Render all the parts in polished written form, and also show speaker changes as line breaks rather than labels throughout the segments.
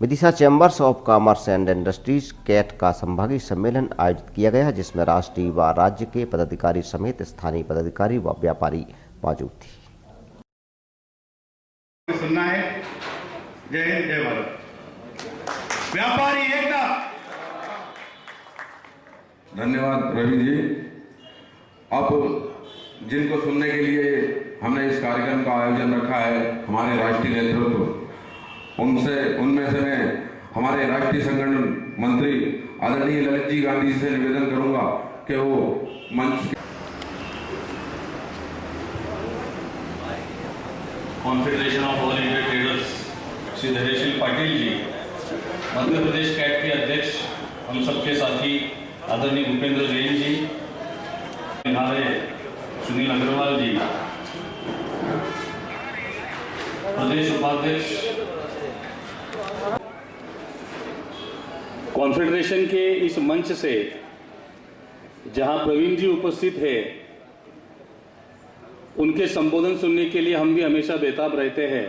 Vidisha chambers of commerce and industries CAIT का संभागीय सम्मेलन आयोजित किया गया, जिसमें राष्ट्रीय व राज्य के पदाधिकारी समेत स्थानीय पदाधिकारी व व्यापारी मौजूद थे।
सुनना है। जय हिंद, जय भारत। व्यापारी एकता।
धन्यवाद रवि जी। अब जिनको सुनने के लिए हमने इस कार्यक्रम का आयोजन रखा है, हमारे राष्ट्रीय नेतृत्व, उनमें से मैं हमारे राष्ट्रीय संगठन मंत्री आदरणीय ललित जी गांधी से निवेदन करूंगा कि वो मंच
confederation of all India traders Shri Dhairyasheel Patil ji, Madhya Pradesh CAIT के अध्यक्ष, हम सबके साथी आदरणीय भूपेंद्र जैन जी, हमारे सुनील अग्रवाल जी, प्रदेश उपाध्यक्ष कॉन्फेडरेशन के इस मंच से जहां प्रवीण जी उपस्थित है, उनके संबोधन सुनने के लिए हम भी हमेशा बेताब रहते हैं।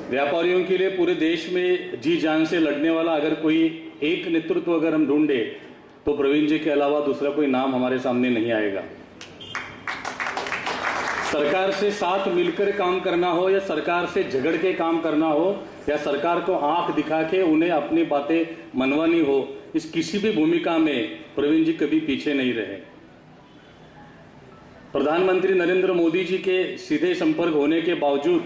व्यापारियों के लिए पूरे देश में जी जान से लड़ने वाला अगर कोई एक नेतृत्व अगर हम ढूंढे तो प्रवीण जी के अलावा दूसरा कोई नाम हमारे सामने नहीं आएगा। सरकार से साथ मिलकर काम करना हो या सरकार से झगड़ के काम करना हो या सरकार को आंख दिखा के उन्हें अपनी बातें मनवानी हो, इस किसी भी भूमिका में प्रवीण जी कभी पीछे नहीं रहे। प्रधानमंत्री नरेंद्र मोदी जी के सीधे संपर्क होने के बावजूद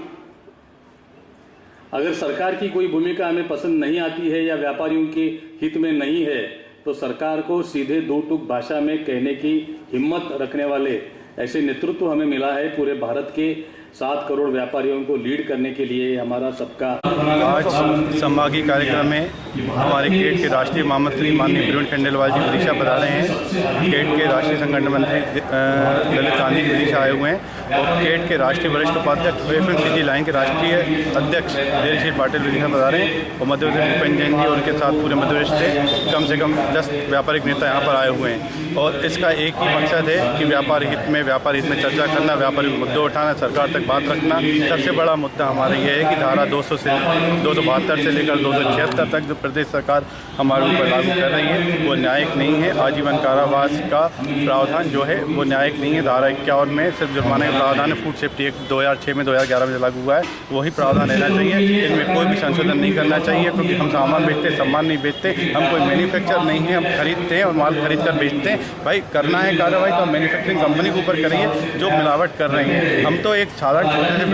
अगर सरकार की कोई भूमिका हमें पसंद नहीं आती है या व्यापारियों के हित में नहीं है तो सरकार को सीधे दो टूक भाषा में कहने की हिम्मत रखने वाले ऐसे नेतृत्व हमें मिला है। पूरे भारत के 7 करोड़ व्यापारियों को लीड करने के लिए हमारा सबका
आज संभागीय कार्यक्रम में हमारे केट के राष्ट्रीय महामंत्री माननीय प्रवीण खंडेलवाल जी विदिशा बता रहे हैं। केट के राष्ट्रीय संगठन मंत्री ललित गांधी विदिशा आए हुए हैं और केट के राष्ट्रीय वरिष्ठ उपाध्यक्ष FMCG लाइन के राष्ट्रीय अध्यक्ष धैर्यशील पाटिल विदिशा बता रहे हैं और मध्य प्रदेश भूपेंद्र जैन जी और उनके साथ पूरे मध्य प्रदेश से कम 10 व्यापारिक नेता यहाँ पर आए हुए हैं और इसका एक ही मकसद है कि व्यापारी हित में चर्चा करना, व्यापारी मुद्दे उठाना, सरकार तक बात रखना। सबसे बड़ा मुद्दा हमारा ये है कि धारा 272 से लेकर 276 तक जो प्रदेश सरकार हमारे ऊपर लागू कर रही है वो न्यायिक नहीं है। आजीवन कारावास का प्रावधान जो है वो न्यायिक नहीं है। धारा 51 में सिर्फ जुर्माने का प्रावधान है। फूड सेफ्टी एक्ट 2006 में 2011 में लागू हुआ है, वही प्रावधान रहना चाहिए। इनमें कोई भी संशोधन नहीं करना चाहिए क्योंकि हम सामान बेचते, सम्मान नहीं बेचते। हम कोई मैन्युफैक्चर नहीं है, हम खरीदते हैं और माल खरीद कर बेचते हैं। भाई करना है कार्रवाई तो हम मैन्युफैक्चरिंग कंपनी के ऊपर करिए जो मिलावट कर रहे हैं। हम तो एक साधारण छोटे से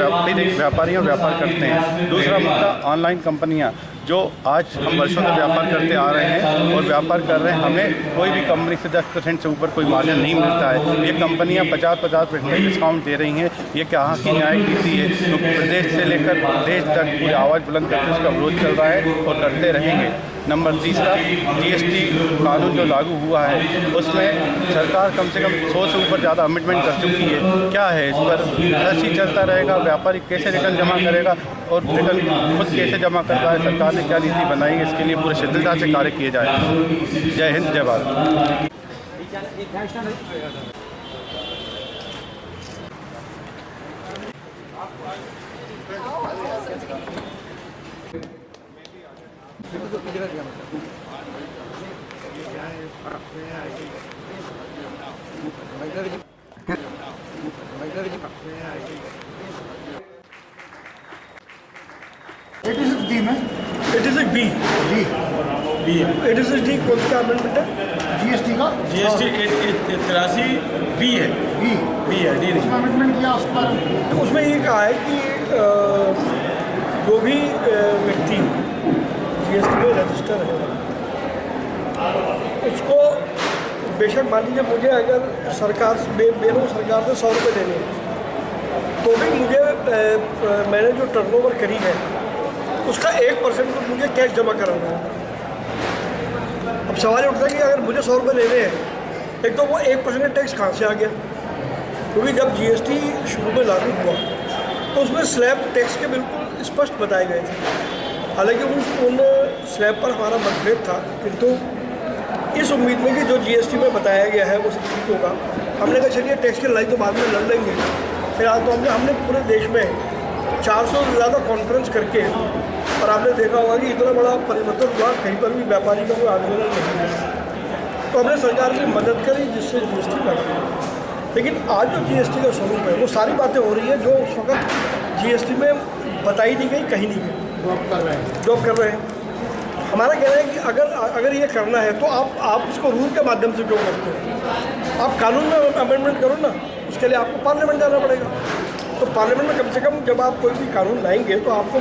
व्यापारी और व्यापार करते हैं। दूसरा मुद्दा ऑनलाइन कंपनियां जो आज हम वर्षों से व्यापार करते आ रहे हैं और व्यापार कर रहे हैं, हमें कोई भी कंपनी से 10% से ऊपर कोई मार्जिन नहीं मिलता है। ये कंपनियां 50% डिस्काउंट दे रही हैं। ये कहाँ की न्यायिक नीति है? तो प्रदेश से लेकर देश तक पूरी आवाज़ बुलंद करके उसका विरोध चल रहा है और करते रहेंगे। नंबर तीसरा, GST कानून जो लागू हुआ है उसमें सरकार कम से कम 100 से ऊपर ज़्यादा अमिटमेंट कर चुकी है। क्या है इस पर? रस ही चलता रहेगा। व्यापारी कैसे रिटर्न जमा करेगा और रिटर्न खुद कैसे जमा करता है? सरकार ने क्या नीति बनाई है? इसके लिए पूरे शिथिलता से कार्य किए जाए। जय हिंद, जय भारत।
D कौन सा अमेंडमेंट है? GST का GST 83 B है। B है, D नहीं। अमेंडमेंट किया उस पर, उसमें ये कहा है कि जो भी व्यक्ति GST में रजिस्टर है उसको बेशक मान लीजिए मुझे अगर सरकार मेरे सरकार से 100 रुपये देने हैं तो भी मुझे मैंने जो टर्नओवर करी है उसका 1% तो मुझे कैश जमा कराना है। अब सवाल उठता है कि अगर मुझे 100 रुपये लेने हैं, एक तो वो 1% टैक्स कहाँ से आ गया? क्योंकि जब GST शुरू में लागू हुआ तो उसमें स्लैब टैक्स के बिल्कुल स्पष्ट बताए गए थे। हालांकि उन स्लैब पर हमारा मतभेद था, किंतु इस उम्मीद में कि जो GST में बताया गया है वो सब ठीक होगा, हमने कहा चलिए टैक्स की लड़ाई तो बाद में लड़ लेंगे। फिलहाल तो हमने पूरे देश में 400 से ज़्यादा कॉन्फ्रेंस करके, और आपने देखा होगा कि इतना बड़ा परिवर्तन हुआ, कहीं पर भी व्यापारी का कोई आंदोलन नहीं है। तो हमने सरकार की मदद करी जिससे GST लगा। लेकिन आज जो GST का स्वरूप है वो सारी बातें हो रही है जो उस वक्त GST में बताई नहीं गई, कहीं नहीं गई, जॉब कर रहे हैं। हमारा कहना है कि अगर ये करना है तो आप इसको रूल के माध्यम से क्यों करते हो? आप कानून में अमेंडमेंट करो ना, उसके लिए आपको पार्लियामेंट जाना पड़ेगा। तो पार्लियामेंट में कम से कम जब आप कोई भी कानून लाएंगे तो आपको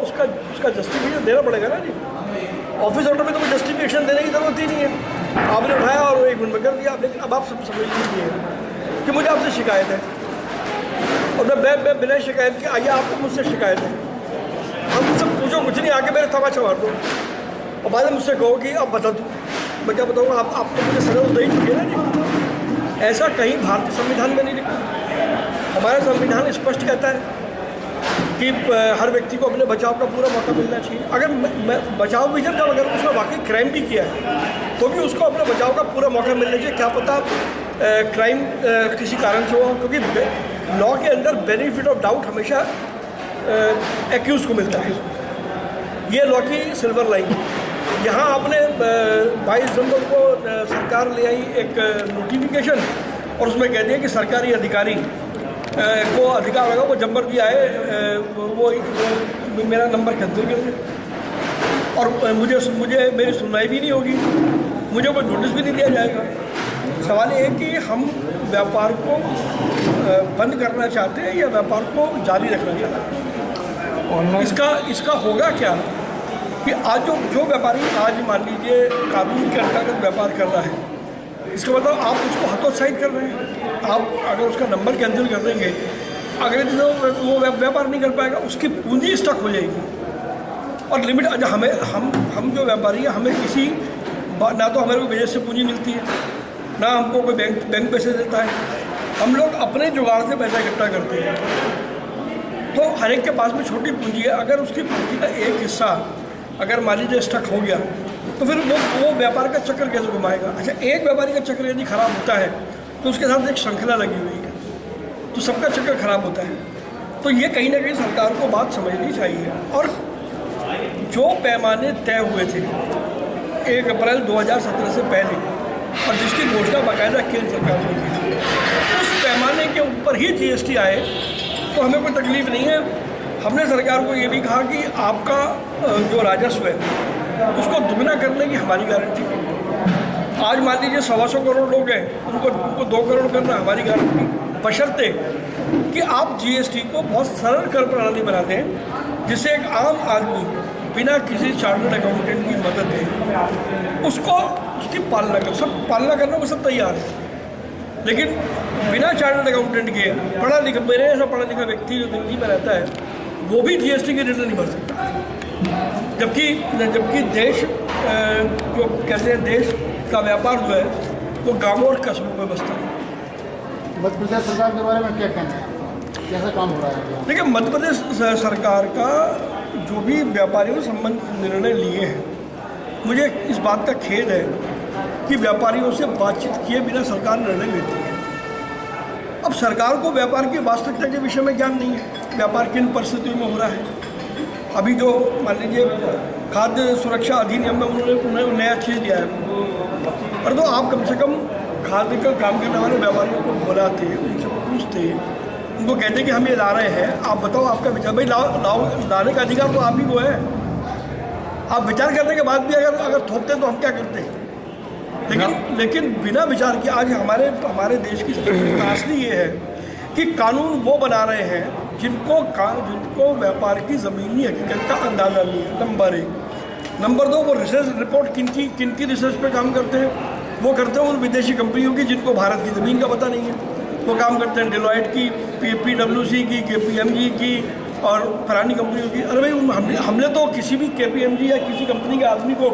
उसका जस्टिफिकेशन देना पड़ेगा ना जी। ऑफिस ऑर्डर में तो कोई जस्टिफिकेशन देने की जरूरत ही नहीं है, आपने उठाया और 1 मिनट में कर दिया। लेकिन अब आप समझ लीजिए कि मुझे आपसे शिकायत है और मैं बिना शिकायत के आइए आपको मुझसे शिकायत है, हम मुझसे पूछो कुछ नहीं, आके मेरे तमाचा मार दो और बाद में मुझसे कहो कि अब बता दूँ। मैं क्या बताऊँगा? आप तो मुझे सजा दे ही चुके ना जी। ऐसा कहीं भारतीय संविधान में नहीं लिखा। हमारा संविधान स्पष्ट कहता है कि हर व्यक्ति को अपने बचाव का पूरा मौका मिलना चाहिए। अगर बचाव भी जब अगर उसने वाकई क्राइम भी किया है तो भी उसको अपने बचाव का पूरा मौका मिलना चाहिए। क्या पता क्राइम किसी कारण से हो, क्योंकि लॉ के अंदर बेनिफिट ऑफ डाउट हमेशा एक्यूज को मिलता है। ये लॉ की सिल्वर लाइन। यहाँ आपने 22 दिसंबर को सरकार ले आई एक नोटिफिकेशन और उसमें कह दिया कि सरकारी अधिकारी को अधिकार लगा, वो जब भी आए वो मेरा नंबर कैंसिल कर दे और मुझे मेरी सुनवाई भी नहीं होगी, मुझे कोई नोटिस भी नहीं दिया जाएगा। सवाल ये है कि हम व्यापार को बंद करना चाहते हैं या व्यापार को जारी रखना चाहते हैं। इसका होगा क्या कि आज जो व्यापारी आज मान लीजिए कानून के अंतर्गत व्यापार कर रहा है, इसका मतलब आप उसको हतोत्साहित कर रहे हैं। आप अगर उसका नंबर कैंसिल कर देंगे, अगले दिन वो व्यापार नहीं कर पाएगा, उसकी पूंजी स्टक हो जाएगी। और लिमिट हम जो व्यापारी हैं, हमें किसी ना तो हमें कोई विदेश से पूंजी मिलती है, ना हमको कोई बैंक पैसे देता है, हम लोग अपने जुगाड़ से पैसा इकट्ठा करते हैं। तो हर एक के पास में छोटी पूंजी है, अगर उसकी पूंजी का एक हिस्सा अगर मान लीजिए स्टक हो गया तो फिर वो व्यापार का चक्कर कैसे घुमाएगा? अच्छा, एक व्यापारी का चक्कर यदि खराब होता है तो उसके साथ एक श्रृंखला लगी हुई है, तो सबका चक्कर खराब होता है। तो ये कहीं ना कहीं सरकार को बात समझनी चाहिए। और जो पैमाने तय हुए थे 1 अप्रैल 2017 से पहले और जिसकी घोषणा बाकायदा केंद्र सरकार ने की थी, उस पैमाने के ऊपर ही GST आए तो हमें कोई तकलीफ नहीं है। हमने सरकार को ये भी कहा कि आपका जो राजस्व है उसको दुगना करने की हमारी गारंटी है। आज मान लीजिए 125 करोड़ लोग हैं, उनको 2 करोड़ करना हमारी गारंटी, बशर्ते कि आप GST को बहुत सरल कर प्रणाली बना दें जिससे एक आम आदमी बिना किसी चार्टर्ड अकाउंटेंट की मदद दे उसकी पालना कर। सब पालना करने को सब तैयार है, लेकिन बिना चार्टर्ड अकाउंटेंट के पढ़ा लिखा, मेरे ऐसा पढ़ा लिखा व्यक्ति जो दिल्ली में रहता है वो भी GST की रिटर्न नहीं भर सकता। जबकि देश जो कहते हैं देश का व्यापार जो है वो गाँवों और कस्बों में बसता है।
मध्य प्रदेश सरकार के बारे में क्या कहना है, कैसा काम हो रहा है?
देखिए, मध्य प्रदेश सरकार का जो भी व्यापारियों से संबंधित निर्णय लिए हैं, मुझे इस बात का खेद है कि व्यापारियों से बातचीत किए बिना सरकार निर्णय लेती है। अब सरकार को व्यापार की वास्तविकता के विषय में ज्ञान नहीं है, व्यापार किन परिस्थितियों में हो रहा है। अभी जो मान लीजिए खाद्य सुरक्षा अधिनियम में उन्होंने नया चीज़ दिया है, और तो आप कम से कम खाद्य का काम करने वाले व्यापारियों को बुलाते, उनसे पूछते, उनको कहते कि हम ये ला रहे हैं, आप बताओ आपका विचार। भाई लाने का अधिकार तो आप ही को है, आप विचार करने के बाद भी अगर थोपते तो हम क्या करते हैं? लेकिन बिना विचार के आज हमारे देश की त्रासदी ये है कि कानून वो बना रहे हैं जिनको व्यापार की ज़मीनी हकीकत का अंदाज़ा नहीं है, नंबर 1। नंबर 2, वो रिसर्च रिपोर्ट किनकी रिसर्च पे काम करते हैं? वो करते हैं उन विदेशी कंपनियों की जिनको भारत की ज़मीन का पता नहीं है। वो काम करते हैं डेलॉयट की, PwC की, KPMG की और फलानी कंपनियों की। अरे भाई, हमने तो किसी भी KPMG या किसी कंपनी के आदमी को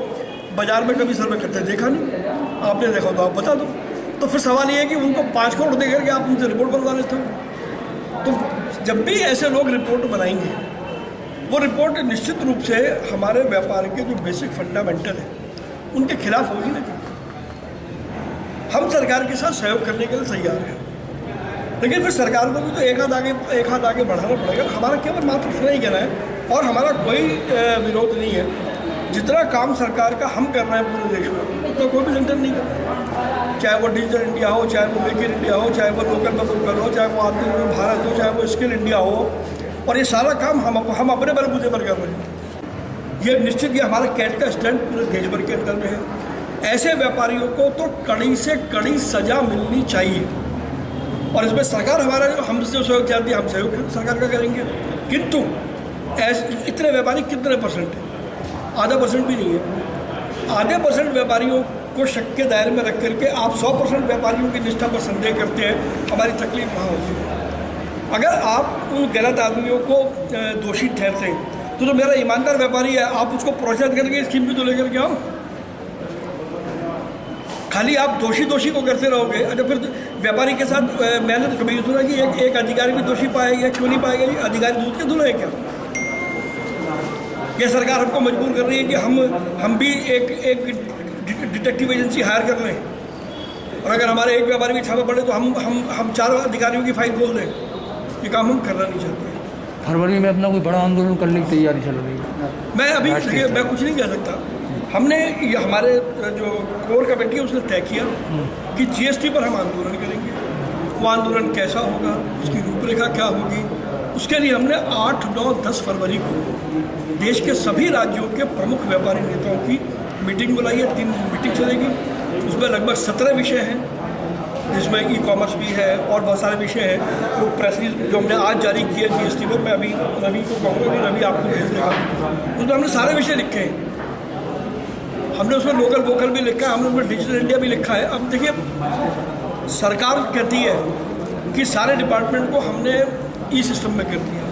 बाजार में कभी सर्वे करते देखा नहीं। आपने देखा तो आप बता दो। तो फिर सवाल ये है कि उनको 5 करोड़ दे करके आप उनसे रिपोर्ट बनवा लेते हो। तो जब भी ऐसे लोग रिपोर्ट बनाएंगे, वो रिपोर्ट निश्चित रूप से हमारे व्यापार के जो बेसिक फंडामेंटल है उनके खिलाफ होगी ना। हम सरकार के साथ सहयोग करने के लिए तैयार हैं, लेकिन फिर सरकार को भी तो एक हाथ आगे बढ़ाना पड़ेगा। हमारा केवल मात्र इतना ही कहना है और हमारा कोई विरोध नहीं है। जितना काम सरकार का हम कर रहे हैं पूरे देश में तो कोई भी सेंटर नहीं कर रहा, चाहे वो डिजिटल इंडिया हो, चाहे वो मेक इन इंडिया हो, चाहे वो लोकल पर लोकल हो, चाहे वो आत्मनिर्भर भारत हो, चाहे वो स्किल इंडिया हो, और ये सारा काम हम अपने बलबूते पर कर रहे हैं। ये निश्चित ही हमारा कैट का स्टैंड पूरे देश भर के अंदर में है। ऐसे व्यापारियों को तो कड़ी से कड़ी सजा मिलनी चाहिए और इसमें सरकार हमारा हमसे सहयोग चाहती है, हम सहयोग सरकार का करेंगे। किंतु इतने व्यापारी कितने परसेंट है? आधा परसेंट भी नहीं है। आधे परसेंट व्यापारियों को शक के दायरे में रख करके आप 100% व्यापारियों की निष्ठा पर संदेह करते हैं, हमारी तकलीफ वहाँ होती है। अगर आप उन गलत आदमियों को दोषी ठहरते हैं तो जो मेरा ईमानदार व्यापारी है आप उसको प्रोत्साहित करके स्कीम भी तो लेकर के आओ। खाली आप दोषी को करते रहोगे। अच्छा, फिर व्यापारी के साथ मैंने तो कभी सुना कि एक अधिकारी भी दोषी पाएगा, क्यों नहीं पाएगा? ये अधिकारी दूध के धुले क्या? ये सरकार हमको मजबूर कर रही है कि हम भी एक डिटेक्टिव एजेंसी हायर कर लें और अगर हमारे एक व्यापारी भी छापा पड़े तो हम 4 अधिकारियों की फाइल खोल दें। ये काम हम करना नहीं चाहते।
फरवरी में अपना कोई बड़ा आंदोलन करने की तैयारी चल रही है।
मैं कुछ नहीं कह सकता। हमने ये हमारे जो कोर कमेटी है उसने तय किया कि जीएसटी पर हम आंदोलन करेंगे। वो आंदोलन कैसा होगा, उसकी रूपरेखा क्या होगी, उसके लिए हमने 8, 9, 10 फरवरी को देश के सभी राज्यों के प्रमुख व्यापारी नेताओं की मीटिंग बुलाई है। 3 मीटिंग चलेगी। उसमें लगभग 17 विषय हैं, जिसमें ई कॉमर्स भी है और बहुत सारे विषय हैं। वो प्रेस रिलीज जो हमने आज जारी किया जीएसटी पर, मैं अभी रवि को कहूँगा कि रवि आपको भेज देगा। उसमें हमने सारे विषय लिखे हैं। हमने उसमें लोकल वोकल भी लिखा है, हमने उसमें डिजिटल इंडिया भी लिखा है। अब देखिए, सरकार कहती है कि सारे डिपार्टमेंट को हमने ई सिस्टम में कर दिया।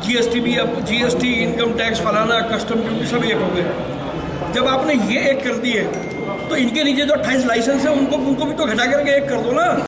जीएसटी भी, अब जीएसटी, इनकम टैक्स, फलाना, कस्टम ड्यूटी सब एक हो गए। जब आपने ये एक कर दिए तो इनके नीचे जो 28 लाइसेंस है उनको भी तो घटा करके एक कर दो ना।